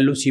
LOC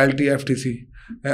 LTFTC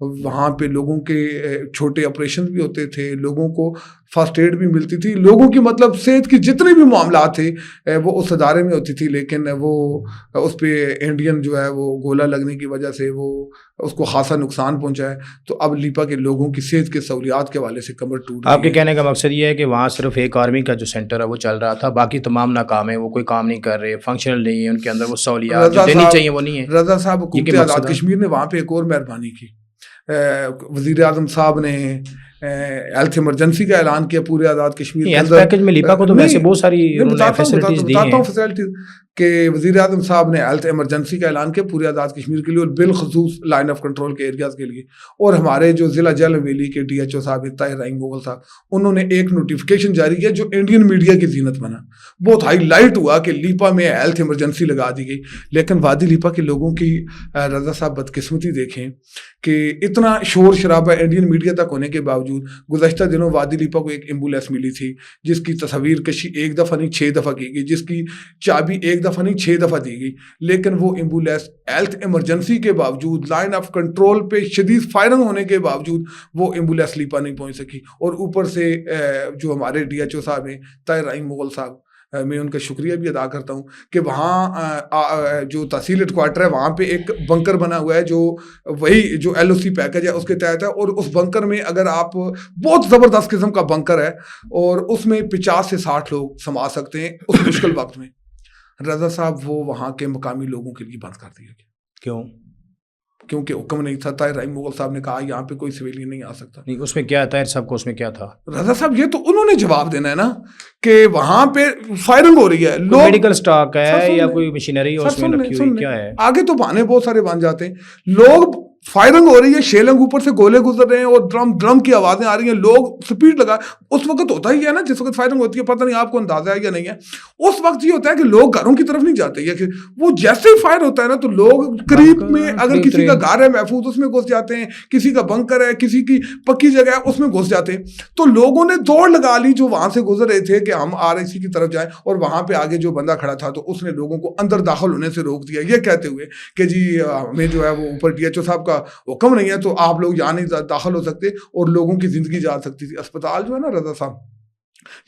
وہاں پہ لوگوں کے چھوٹے آپریشن بھی ہوتے تھے, لوگوں کو فرسٹ ایڈ بھی ملتی تھی, لوگوں کی مطلب صحت کی جتنے بھی معاملات تھے وہ اس ادارے میں ہوتی تھی. لیکن وہ اس پہ انڈین جو ہے وہ گولا لگنے کی وجہ سے وہ اس کو خاصا نقصان پہنچا ہے. تو اب لیپا کے لوگوں کی صحت کے سہولیات کے حوالے سے کمر ٹوٹ گئی. آپ کے کہنے کا مقصد یہ ہے کہ وہاں صرف ایک آرمی کا جو سینٹر ہے وہ چل رہا تھا, باقی تمام ناکام ہے, وہ کوئی کام نہیں کر رہے, فنکشنل نہیں ہے, ان کے اندر وہ سہولیات جو دینی چاہیے وہ نہیں ہے. رضا صاحب, حکومت آزاد کشمیر نے وہاں پہ ایک اور مہربانی کی. وزیر اعظم صاحب نے ہیلتھ ایمرجنسی کا اعلان کیا پورے آزاد کشمیر کے اندر. پیکج میں لیپا کو تو ویسے بہت ساری فیسلٹیز دی ہیں. فیسلٹیز کہ وزیر اعظم صاحب نے ہیلتھ ایمرجنسی کا اعلان کیا پورے آزاد کشمیر کے لیے, اور بالخصوص لائن آف کنٹرول کے ایریاز کے لیے. اور ہمارے جو ضلع جیل ویلی کے ڈی ایچ او صاحب طاہر رحیم مغل صاحب, انہوں نے ایک نوٹیفیکیشن جاری کیا جو انڈین میڈیا کی زینت بنا. بہت ہائی لائٹ ہوا کہ لیپا میں ہیلتھ ایمرجنسی لگا دی گئی. لیکن وادی لیپا کے لوگوں کی رضا صاحب بدقسمتی دیکھیں کہ اتنا شور شرابہ انڈین میڈیا تک ہونے کے باوجود گزشتہ دنوں وادی لیپا کو ایک ایمبولینس ملی تھی جس کی تصویر کشی ایک دفعہ نہیں 6 دفعہ کی گئی, جس کی چابی ایک دفعہ نہیں 6 دفعہ دی گئی. لیکن وہ ایمبولینس ہیلتھ ایمرجنسی کے باوجود, لائن آف کنٹرول پہ شدید فائرنگ ہونے کے باوجود وہ ایمبولینس لیپا نہیں پہنچ سکی. اور اوپر سے جو ہمارے ڈی ایچ او صاحب ہیں طاہر رحیم مغل صاحب, میں ان کا شکریہ بھی ادا کرتا ہوں کہ وہاں جو تحصیل ہیڈ کوارٹر ہے وہاں پہ ایک بنکر بنا ہوا ہے جو وہی جو ایل او سی پیکج ہے اس کے تحت ہے. اور اس بنکر میں اگر آپ, بہت زبردست قسم کا بنکر ہے اور اس میں 50 سے 60 لوگ سما سکتے ہیں اس مشکل وقت میں. رضا صاحب وہ وہاں کے مقامی لوگوں کے لیے بند کر دیا گیا. کیوں؟ کیونکہ حکم نہیں تھا. طاہر رحیم مغل صاحب نے کہا یہاں پہ کوئی سویلین نہیں آ سکتا. نہیں, اس میں کیا طاہر صاحب کو اس میں کیا تھا؟ رضا صاحب یہ تو انہوں نے جواب دینا ہے نا کہ وہاں پہ فائرنگ ہو رہی ہے, لوگ میڈیکل سٹاک ہے یا کوئی مشینری اس میں رکھی ہوئی کیا ہے. آگے تو بہانے بہت سارے بن جاتے ہیں. لوگ فائرنگ ہو رہی ہے, شیلنگ اوپر سے گولے گزر رہے ہیں اور ڈرم کی آوازیں آ رہی ہیں, لوگ سپیڈ لگا. اس وقت ہوتا ہی ہے نا جس وقت فائرنگ ہوتی ہے, پتہ نہیں آپ کو اندازہ ہے یا نہیں ہے, اس وقت یہ ہوتا ہے کہ لوگ گھروں کی طرف نہیں جاتے. یہ کہ وہ جیسے ہی فائر ہوتا ہے نا تو لوگ قریب میں, اگر کسی کا گھر ہے محفوظ اس میں گھس جاتے ہیں, کسی کا بنکر ہے, کسی کی پکی جگہ ہے اس میں گھس جاتے ہیں. تو لوگوں نے دوڑ لگا لی جو وہاں سے گزر رہے تھے کہ ہم RIC کی طرف جائیں, اور وہاں پہ آگے جو بندہ کھڑا تھا تو اس نے لوگوں کو اندر داخل ہونے سے روک دیا, یہ کہتے ہوئے کہ جی ہمیں جو ہے وہ اوپر ڈی ایچ او صاحب کا حکم نہیں ہے تو آپ لوگ یہاں نہیں داخل ہو سکتے, اور لوگوں کی زندگی جا سکتی تھی. اسپتال جو ہے نا رضا صاحب,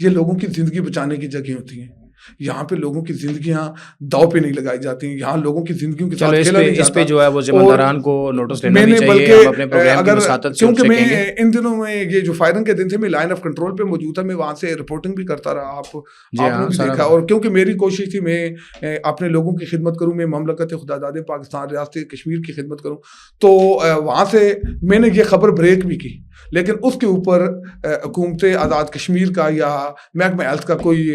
یہ لوگوں کی زندگی بچانے کی جگہ ہوتی ہیں. یہاں پہ لوگوں کی زندگیاں داؤ پہ نہیں لگائی جاتی ہیں, یہاں لوگوں کی زندگیوں کے ساتھ کھیلا نہیں جاتا. اس پہ جو ہے وہ ذمہ داران کو نوٹس لینا بھی چاہیے. ہم اپنے پروگرام کی وساطت سے کیونکہ میں ان دنوں میں یہ جو فائرنگ کے دن تھے میں لائن آف کنٹرول پہ موجود تھا, میں وہاں سے رپورٹنگ بھی کرتا رہا. آپ نے بھی دیکھا. اور کیونکہ میری کوشش تھی میں اپنے لوگوں کی خدمت کروں, میں مملکت خداداد پاکستان ریاست کشمیر کی خدمت کروں, تو وہاں سے میں نے یہ خبر بریک بھی کی. لیکن اس کے اوپر حکومت آزاد کشمیر کا یا محکمہ ہیلتھ کا کوئی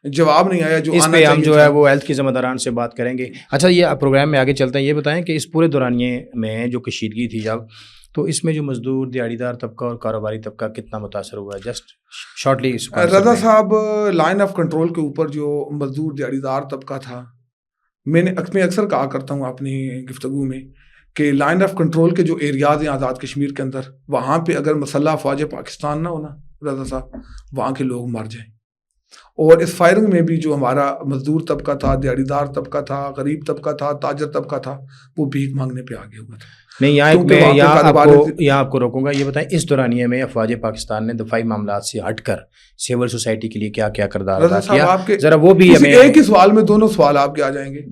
جواب نہیں آیا. جو اس پہ ہم جو ہے وہ ہیلتھ کی ذمہ داران سے بات کریں گے. اچھا, یہ پروگرام میں آگے چلتے ہیں. یہ بتائیں کہ اس پورے دورانیے میں جو کشیدگی تھی جب, تو اس میں جو مزدور, دیہڑی دار طبقہ اور کاروباری طبقہ کتنا متاثر ہوا ہے؟ Just shortly. رضا صاحب, لائن آف کنٹرول کے اوپر جو مزدور دیہڑی دار طبقہ تھا, میں اکثر کہا کرتا ہوں اپنی گفتگو میں کہ لائن آف کنٹرول کے جو ایریاز ہیں آزاد کشمیر کے اندر, وہاں پہ اگر مسلح افواج پاکستان نہ ہونا رضا صاحب, وہاں کے لوگ مر جائیں. اور اس فائرنگ میں بھی جو ہمارا مزدور طبقہ تھا, دیہڑی دار طبقہ تھا, غریب طبقہ تھا, تاجر طبقہ تھا, وہ بھیک مانگنے پہ آگے ہوا تھا. نہیں, یہاں آپ کو روکوں گا. یہ بتائیں اس دورانیے میں افواج پاکستان نے دفاعی معاملات سے ہٹ کر سول سوسائٹی کے لیے کیا کیا کردار ادا کیا؟ ذرا وہ بھی ہمیں ایک ہی سوال میں دونوں سوال آپ کے آ جائیں گے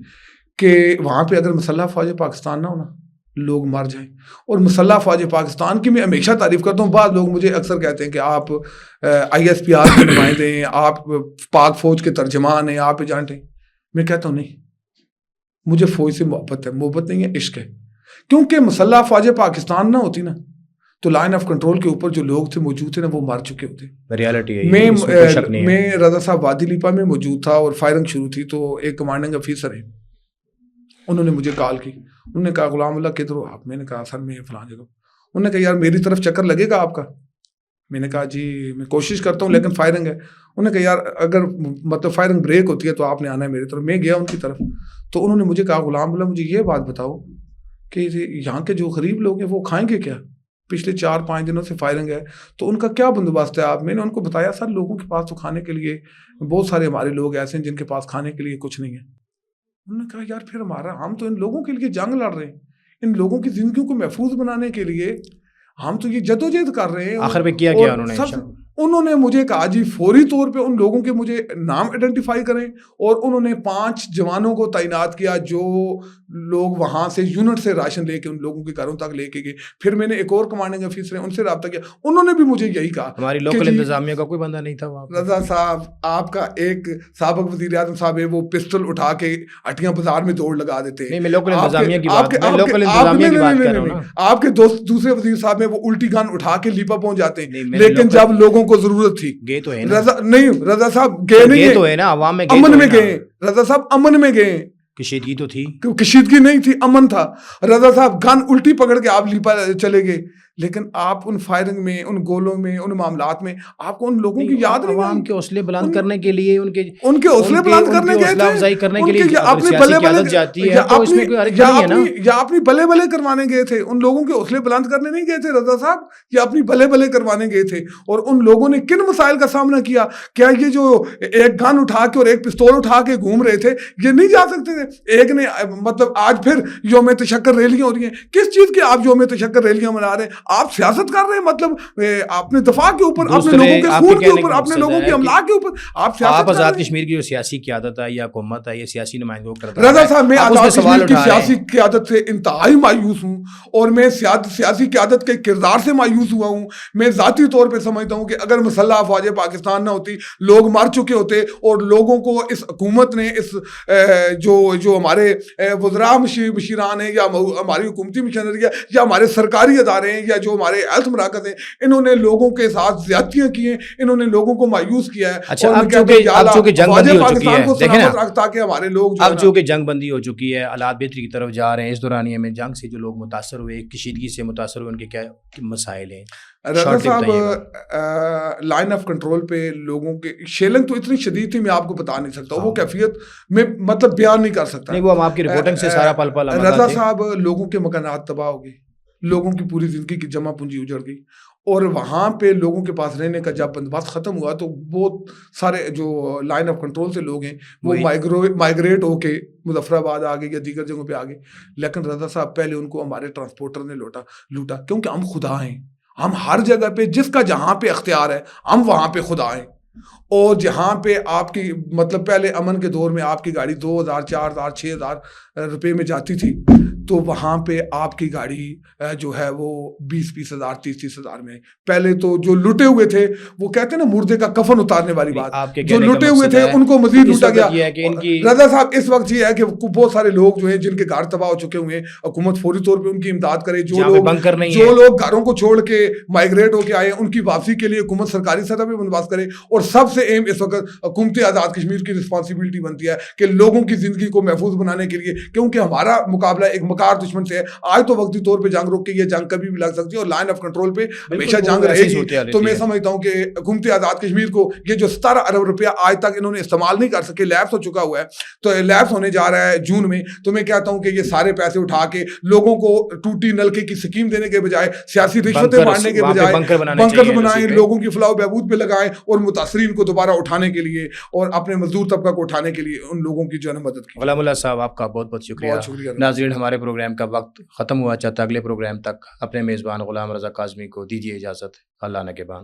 کہ وہاں پہ اگر مسلح افواج پاکستان نہ ہونا, لوگ مر جائیں. اور مسلح افواج پاکستان کی میں ہمیشہ تعریف کرتا ہوں. بعض لوگ مجھے اکثر کہتے ہیں کہ آپ ISPR کے نمائندے ہیں, آپ پاک فوج کے ترجمان ہیں, آپ ایجنٹ ہیں. میں کہتا ہوں نہیں, مجھے فوج سے محبت ہے, محبت نہیں ہے, عشق ہے. کیونکہ مسلح افواج پاکستان نہ ہوتی نا تو لائن آف کنٹرول کے اوپر جو لوگ تھے موجود تھے نا, وہ مر چکے ہوتے. ریالٹی ہے. میں رضا صاحب وادی لیپا میں موجود تھا اور فائرنگ شروع تھی, تو ایک کمانڈنگ آفیسر ہے, انہوں نے مجھے کال کی. انہوں نے کہا غلام اللہ کدھر ہو آپ؟ میں نے کہا سر میں فلاں جگہ. انہوں نے کہا یار میری طرف چکر لگے گا آپ کا؟ میں نے کہا جی میں کوشش کرتا ہوں لیکن فائرنگ ہے. انہوں نے کہا یار اگر مطلب فائرنگ بریک ہوتی ہے تو آپ نے آنا ہے میری طرف. میں گیا ان کی طرف, تو انہوں نے مجھے کہا غلام اللہ مجھے یہ بات بتاؤ کہ یہاں کے جو غریب لوگ ہیں وہ کھائیں گے کیا؟ پچھلے 4-5 دنوں سے فائرنگ ہے تو ان کا کیا بندوبست ہے آپ؟ میں نے ان کو بتایا سر لوگوں کے پاس تو کھانے کے لیے بہت سارے ہمارے لوگ ایسے ہیں جن کے پاس کھانے کے لیے کچھ نہیں ہے. انہوں نے کہا یار پھر ہم تو ان لوگوں کے لیے جنگ لڑ رہے ہیں, ان لوگوں کی زندگیوں کو محفوظ بنانے کے لیے ہم تو یہ جدوجہد کر رہے ہیں. آخر میں کیا کیا انہوں نے مجھے کہا جی فوری طور پہ ان لوگوں کے مجھے نام آئیڈینٹیفائی کریں, اور انہوں نے 5 جوانوں کو تعینات کیا جو لوگ وہاں سے یونٹ سے راشن لے کے ان لوگوں کے گھروں تک لے کے گئے. پھر میں نے ایک اور کمانڈنگ آفیسر ہیں ان سے رابطہ کیا, انہوں نے بھی مجھے یہی کہا. ہماری لوکل انتظامیہ کا کوئی بندہ نہیں تھا وہاں. رضا صاحب آپ کا ایک سابق وزیر اعظم صاحب ہے, وہ پسٹل اٹھا کے ہٹیاں بازار میں دوڑ لگا دیتے. نہیں, میں لوکل انتظامیہ کی بات کر رہا ہوں. آپ کے دوسرے وزیر صاحب ہیں وہ الٹی گن اٹھا کے لیپا پہنچ جاتے ہیں, لیکن جب لوگوں کو ضرورت تھی گئے تو ہے رضا نہیں, رضا صاحب گئے نہیں تو ہے نا, عوام میں امن میں گئے. رضا صاحب امن میں گئے, کشیدگی تو تھی, کشیدگی نہیں تھی, امن تھا. رضا صاحب گن الٹی پکڑ کے آپ لیپا چلے گئے, لیکن آپ ان فائرنگ میں, ان گولوں میں, ان معاملات میں آپ کو ان لوگوں کی یاد نہیں. عوام کے حوصلے بلند کرنے کے لیے, ان کے حوصلے بلند کرنے کے حوصلہ افزائی کرنے کے لیے اپنی بلے بلے جاتی ہے تو اس میں کوئی حرج نہیں ہے نا, یا اپنی بلے بلے کروانے گئے تھے. ان لوگوں کے حوصلے بلند کرنے نہیں گئے تھے رضا صاحب, یا اپنی بلے بلے کروانے گئے تھے. اور ان لوگوں نے کن مسائل کا سامنا کیا. کیا یہ جو ایک گن اٹھا کے اور ایک پستول اٹھا کے گھوم رہے تھے یہ نہیں جا سکتے تھے؟ ایک نے مطلب آج پھر یوم تشکر ریلیاں ہو رہی ہیں, کس چیز کی آپ یوم تشکر ریلیاں منا رہے ہیں؟ آپ سیاست کر رہے ہیں, مطلب اپنے دفاع کے اوپر, اپنے لوگوں کے خون کے اوپر, اپنے لوگوں کے املاک کے اوپر آپ سیاست. آپ آزاد کشمیر کی جو سیاسی قیادت ہے یا حکومت ہے, یہ سیاسی نمائندوں کرتا ہے. رضا صاحب میں آزاد کشمیر کی سیاسی قیادت سے انتہائی مایوس ہوں, اور میں سیاسی قیادت کے کردار سے مایوس ہوا ہوں. میں ذاتی طور پہ سمجھتا ہوں کہ اگر مسلح افواج پاکستان نہ ہوتی, لوگ مر چکے ہوتے, اور لوگوں کو اس حکومت نے, اس جو ہمارے وزراء مشیران ہیں, یا ہماری حکومتی مشنری ہے, یا ہمارے سرکاری ادارے ہیں, یا جو ہمارے ہیلتھ مراکز ہیں, انہوں نے لوگوں کے ساتھ زیادتیاں کی ہیں, انہوں نے لوگوں کو مایوس کیا ہے. اچھا, اب چونکہ جنگ بندی ہو چکی ہے, دیکھیں نا, تاکہ ہمارے لوگ اب چونکہ جنگ بندی ہو چکی ہے, حالات بہتری کی طرف جا رہے ہیں, اس دورانیے میں جنگ سے جو لوگ متاثر ہوئے, کشیدگی سے متاثر ہوئے, ان کے کیا مسائل ہیں؟ رضا صاحب لائن آف کنٹرول پہ لوگوں کے شیلنگ تو اتنی شدید تھی, میں آپ کو بتا نہیں سکتا, وہ کیفیت میں مطلب بیان نہیں کر سکتا. نہیں, وہ ہم آپ کی رپورٹنگ سے سارا پل پل. رضا صاحب لوگوں کے مکانات تباہ ہو گئے, لوگوں کی پوری زندگی کی جمع پونجی اجڑ گئی, اور وہاں پہ لوگوں کے پاس رہنے کا جب بندوبست ختم ہوا تو بہت سارے جو لائن آف کنٹرول سے لوگ ہیں وہ مائگریٹ ہو کے مظفر آباد آ گئے یا دیگر جگہوں پہ آ گئے. لیکن رضا صاحب پہلے ان کو ہمارے ٹرانسپورٹر نے لوٹا, کیونکہ ہم خدا ہیں. ہم ہر جگہ پہ جس کا جہاں پہ اختیار ہے ہم وہاں پہ خدا ہیں. اور جہاں پہ آپ کی مطلب پہلے امن کے دور میں آپ کی گاڑی 2000 4000 6000 روپے میں جاتی تھی, تو وہاں پہ آپ کی گاڑی جو ہے وہ 20 ہزار 30 ہزار میں. پہلے تو جو لٹے ہوئے تھے, وہ کہتے ہیں نا مردے کا کفن اتارنے والی بات, جو لٹے ہوئے تھے ان کو مزید لوٹا گیا. رضا صاحب اس وقت یہ ہے کہ بہت سارے لوگ جو ہیں جن کے گھر تباہ ہو چکے ہوئے ہیں, حکومت فوری طور پہ ان کی امداد کرے. جو لوگ گھروں کو چھوڑ کے مائگریٹ ہو کے آئے ان کی واپسی کے لیے حکومت سرکاری سطح پہ بندوبست کرے. اور سب سے اہم اس وقت حکومت آزاد کشمیر کی رسپانسبلٹی بنتی ہے کہ لوگوں کی زندگی کو محفوظ بنانے کے لیے, کیونکہ ہمارا مقابلہ ایک مکار دشمن سے ہے. آج تو وقتی طور پہ جنگ روک کے یہ جنگ کبھی بھی لگ سکتی ہے, اور لائن آف کنٹرول پہ ہمیشہ جنگ رہے گی. تو میں سمجھتا ہوں کہ حکومت آزاد کشمیر کو یہ جو 17 ارب روپیہ آج تک انہوں نے استعمال نہیں کر سکے, لیپس ہو چکا ہوا ہے, تو لیپس ہونے جا رہا ہے جون میں, تو میں کہتا ہوں کہ یہ سارے پیسے اٹھا کے لوگوں کو ٹوٹی نلکے کی سکیم دینے کے بجائے, سیاسی رشوتیں مارنے کے بجائے بنکر بنائیں, لوگوں کی فلاح و بہبود پہ لگائیں, اور متاثرین کو دوبارہ اٹھانے کے لیے اور اپنے مزدور طبقہ کو اٹھانے کے لیے ان لوگوں کی جو ہے مدد کی. غلام اللہ صاحب آپ کا بہت بہت شکریہ. ناظرین, ہمارے پروگرام کا وقت ختم ہوا, چاہتا اگلے پروگرام تک اپنے میزبان غلام رضا کاظمی کو دیجیے اجازت. اللہ نگہبان.